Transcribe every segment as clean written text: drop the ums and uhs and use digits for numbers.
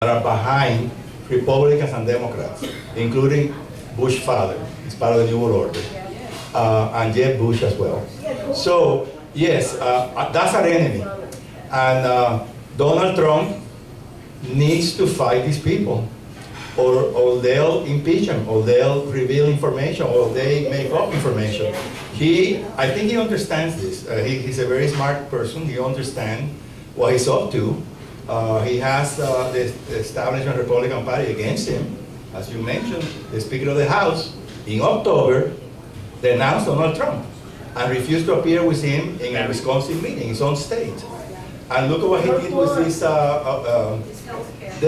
that are behind Republicans and Democrats, including Bush father, he's part of the New World Order, and Jeb Bush as well. So, yes, that's our enemy. And Donald Trump needs to fight these people, or they'll impeach him, or they'll reveal information, or they make up information. I think he understands this. He's a very smart person. He understands what he's up to. He has the establishment Republican Party against him. As you mentioned, the Speaker of the House, in October, denounced Donald Trump and refused to appear with him in a Wisconsin meeting, his own state. And look at what he did with this, the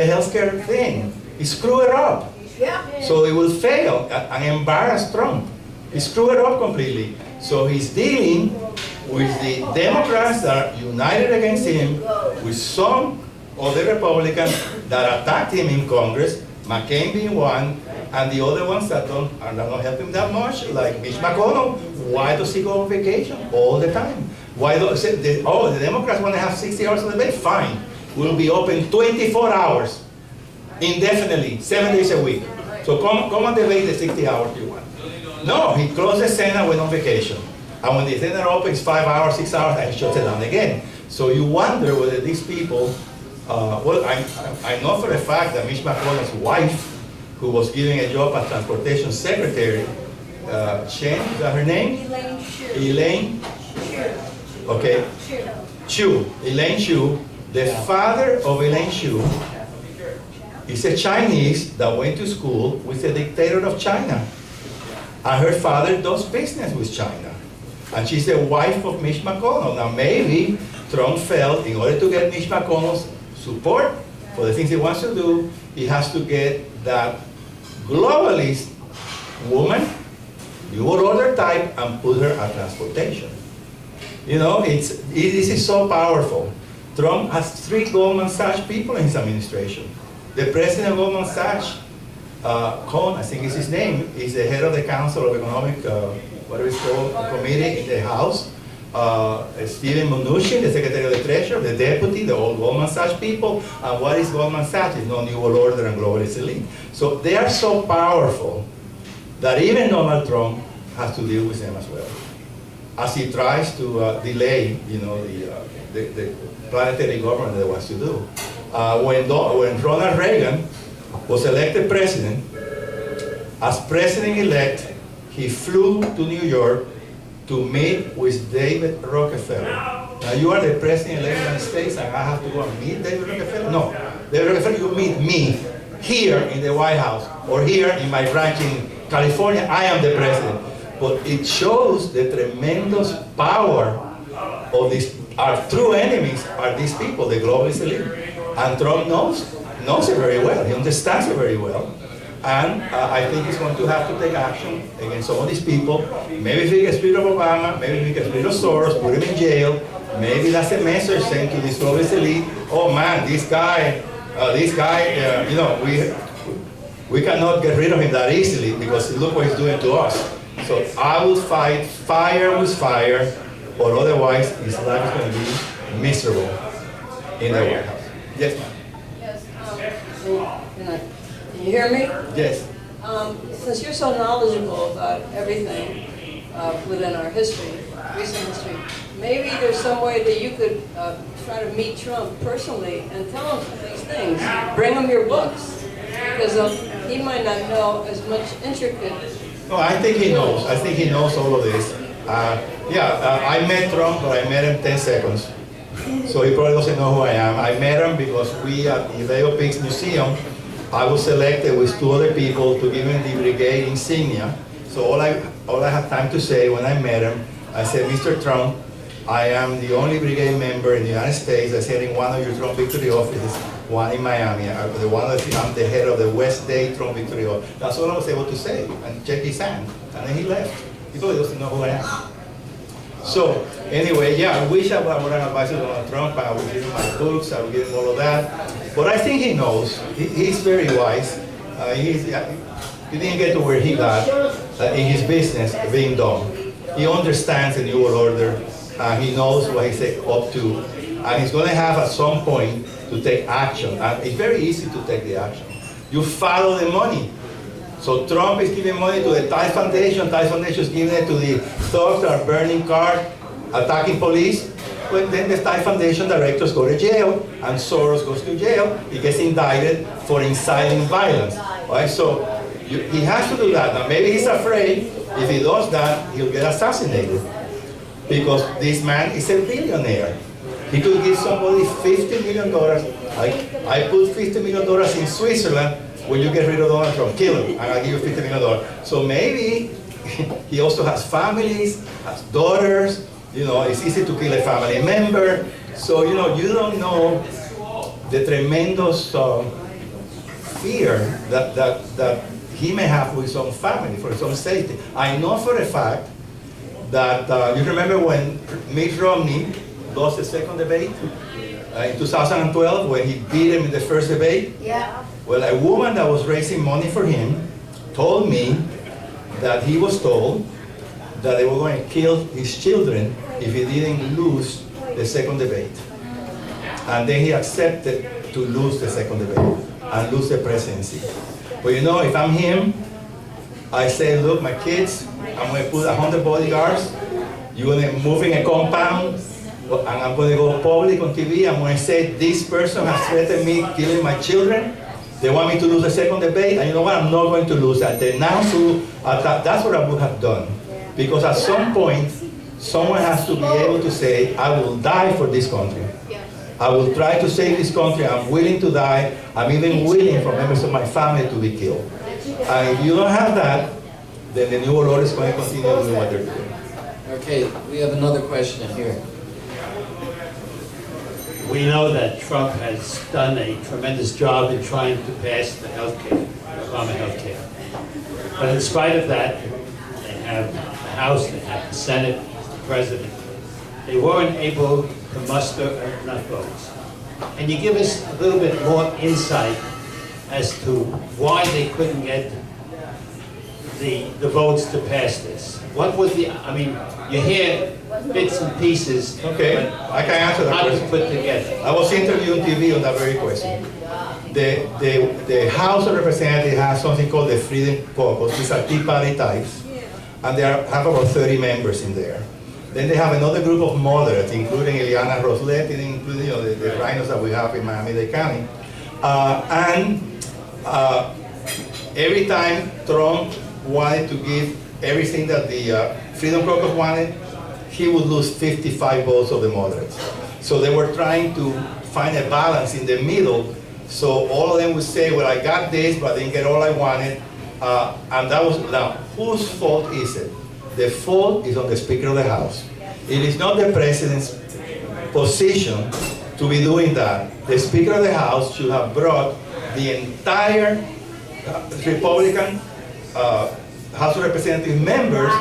healthcare thing. He screwed it up. So it will fail and embarrass Trump. He screwed it up completely. So he's dealing with the Democrats that are united against him, with some other Republicans that attacked him in Congress, McCain being one, and the other ones that are not helping him that much, like Mitch McConnell. Why does he go on vacation all the time? Why do the Democrats want to have 60 hours of the day? Fine. We'll be open 24 hours, indefinitely, 7 days a week. So come and debate the 60 hours you want. No, he closed the Senate, went on vacation. And when the Senate opens 5 hours, 6 hours, and he shuts it down again. So you wonder whether these people, well, I know for a fact that Mitch McConnell's wife, who was given a job as transportation secretary, Chen, is that her name? Elaine Chu. Okay. Chu. Elaine Chu. The father of Elaine Chu is a Chinese that went to school with the dictator of China. And her father does business with China. And she's the wife of Mitch McConnell. Now maybe Trump felt in order to get Mitch McConnell's support for the things he wants to do, he has to get that globalist woman, New World Order type, and put her at transportation. You know, this is so powerful. Trump has 3 Goldman Sachs people in his administration. The president of Goldman Sachs, Cohn, I think is his name, is the head of the Council of Economic, whatever it's called, committee in the House. Steven Mnuchin, the Secretary of the Treasury, the deputy, the old Goldman Sachs people. And what is Goldman Sachs? It's no New World Order and globalist elite. So they are so powerful that even Donald Trump has to deal with them as well, as he tries to delay, you know, the planetary government that he wants to do. When Ronald Reagan was elected president, as president-elect, he flew to New York to meet with David Rockefeller. Now you are the president of the United States and I have to go and meet David Rockefeller? No, David Rockefeller, you meet me here in the White House or here in my branch in California. I am the president. But it shows the tremendous power of these. Our true enemies are these people, the globalist elite. And Trump knows it very well. He understands it very well. And I think he's going to have to take action against some of these people. Maybe if he gets rid of Obama, maybe if he gets rid of Soros, put him in jail. Maybe that's a message sent to this globalist elite. Oh man, this guy, you know, we cannot get rid of him that easily because look what he's doing to us. So I will fight fire with fire, or otherwise his life is going to be miserable in the White House. Yes, ma'am. Yes. Can you hear me? Yes. Since you're so knowledgeable about everything within our history, recent history, maybe there's some way that you could try to meet Trump personally and tell him these things. Bring him your books, because he might not know as much intricate. No, I think he knows. I think he knows all of this. I met Trump, but I met him 10 seconds. So he probably doesn't know who I am. I met him because we at the Leo Peaks Museum, I was selected with 2 other people to give him the brigade insignia. So all I had time to say when I met him, I said, Mr. Trump, I am the only brigade member in the United States that's heading one of your Trump Victory offices, one in Miami. I'm the head of the West Day Trump Victory office. That's all I was able to say, and check his hand. And then he left. He probably doesn't know who I am. So anyway, yeah, I wish I would have advised Donald Trump. I would give him my books, I would give him all of that. But I think he knows. He's very wise. He didn't get to where he got in his business being dumb. He understands the New World Order. He knows what he's up to. And he's going to have at some point to take action. And it's very easy to take the action. You follow the money. So Trump is giving money to the Thai Foundation. Thai Foundation is giving it to the thugs that are burning cars, attacking police. But then the Thai Foundation directors go to jail, and Soros goes to jail. He gets indicted for inciting violence. Right? So he has to do that. Now maybe he's afraid if he does that, he'll get assassinated. Because this man is a billionaire. He could give somebody $50 million. I put $50 million in Switzerland. When you get rid of Donald Trump, kill him, and I'll give you $50 million. So maybe he also has families, has daughters. You know, it's easy to kill a family member. So, you know, you don't know the tremendous fear that he may have with his own family, for his own safety. I know for a fact that, you remember when Mitt Romney lost the second debate? In 2012, when he beat him in the first debate? Yeah. Well, a woman that was raising money for him told me that he was told that they were going to kill his children if he didn't lose the second debate. And then he accepted to lose the second debate and lose the presidency. But you know, if I'm him, I say, look, my kids, I'm going to put 100 bodyguards. You're going to move in a compound, and I'm going to go public on TV. I'm going to say, this person has threatened me killing my children. They want me to lose the second debate, and you know what? I'm not going to lose that. They now that's what I would have done. Because at some point, someone has to be able to say, I will die for this country. I will try to save this country. I'm willing to die. I'm even willing for members of my family to be killed. And if you don't have that, then the New World Order is going to continue doing what they're doing. Okay, we have another question here. We know that Trump has done a tremendous job in trying to pass the healthcare, Obama healthcare. But in spite of that, they have the House, they have the Senate, the President. They weren't able to muster enough votes. Can you give us a little bit more insight as to why they couldn't get the votes to pass this? What was the, I mean, you hear bits and pieces. Okay, but I can answer that how to question. put together. I was interviewed on TV on that very question. The House of Representatives has something called the Freedom Caucus. These are Tea Party types, and they have about 30 members in there. Then they have another group of moderates, including Eliana Rosletti, including the rhinos that we have in Miami-Dade County. Every time Trump wanted to give everything that the Freedom Caucus wanted, he would lose 55 votes of the moderates. So they were trying to find a balance in the middle. So all of them would say, well, I got this, but I didn't get all I wanted. And that was, now, whose fault is it? The fault is on the Speaker of the House. It is not the President's position to be doing that. The Speaker of the House should have brought the entire Republican House of Representatives members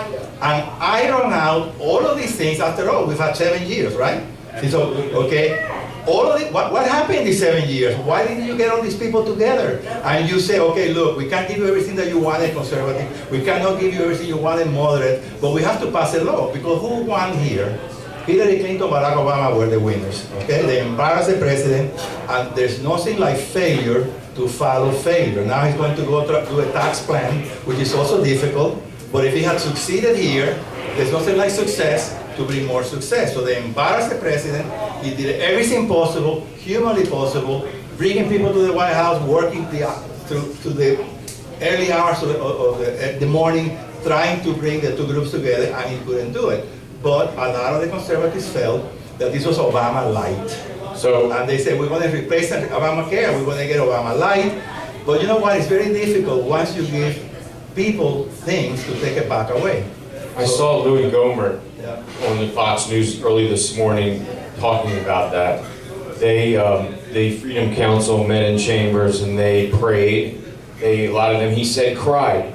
and iron out all of these things. After all, we've had 7 years, right? So, okay, all of it, what happened in these 7 years? Why didn't you get all these people together? And you say, okay, look, we can't give you everything that you wanted, conservative. We cannot give you everything you wanted, moderate. But we have to pass a law, because who won here? Hillary Clinton, Barack Obama were the winners, okay? They embarrassed the president, and there's nothing like failure to follow failure. Now he's going to go do a tax plan, which is also difficult, but if he had succeeded here, there's nothing like success to bring more success. So they embarrassed the president. He did everything possible, humanly possible, bringing people to the White House, working to the early hours of the morning, trying to bring the two groups together, and he couldn't do it. But a lot of the conservatives felt that this was Obama light. And they said, we're going to replace Obamacare, we're going to get Obama light. But you know what, it's very difficult once you give people things to take it back away. I saw Louis Gohmert on the Fox News early this morning talking about that. The Freedom Council met in chambers and they prayed. A lot of them, he said, cried.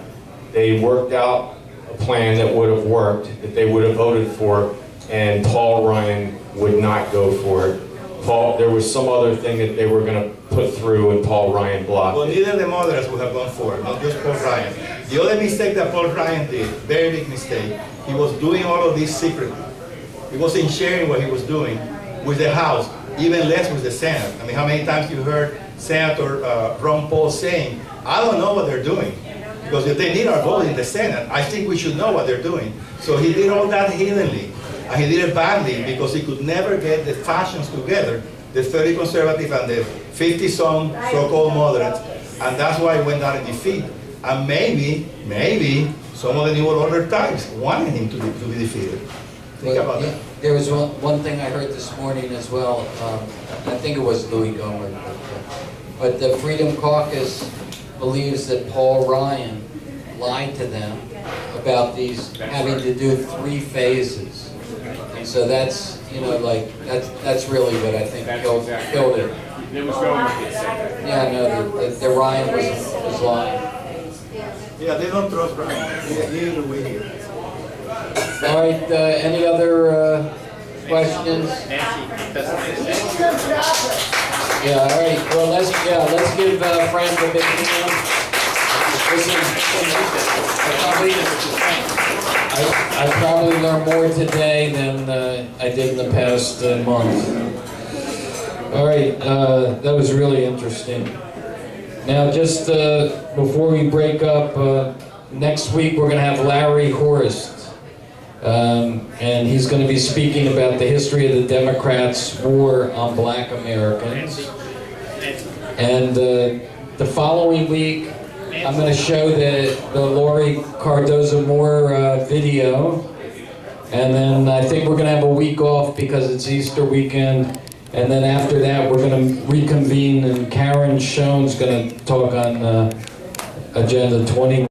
They worked out a plan that would have worked, that they would have voted for, and Paul Ryan would not go for it. There was some other thing that they were going to put through, and Paul Ryan blocked Well, it. neither the moderates would have gone for it, not just Paul Ryan. The other mistake that Paul Ryan did, very big mistake, he was doing all of this secretly. He wasn't sharing what he was doing with the House. even less with the Senate. I mean, how many times you heard Senator Ron Paul saying, I don't know what they're doing, because if they need our vote in the Senate, I think we should know what they're doing. So he did all that hiddenly, and he did it badly because he could never get the factions together, the 30 conservative and the 50-some so-called moderates, and that's why he went down in defeat. And maybe some of the New World Order types wanted him to be defeated. Think about that. There was one thing I heard this morning as well, I think it was Louis Gohmert, but the Freedom Caucus believes that Paul Ryan lied to them about these having to do 3 phases. And so that's, you know, like, that's really what I think killed it. It was Gohmert that said that. Yeah, no, the Ryan was lying. Yeah, they don't trust Ryan. Neither do we here. All right, any other questions? Yeah, all right, well, let's give Frank a big hand. I probably learned more today than I did in the past month. All right, that was really interesting. Now, just before we break up, next week we're going to have Larry Horst. And he's going to be speaking about the history of the Democrats' war on Black Americans. And the following week, I'm going to show the Lori Cardozo-Moore video. And then I think we're going to have a week off because it's Easter weekend. And then after that, we're going to reconvene, and Karen Schoen's going to talk on Agenda 20.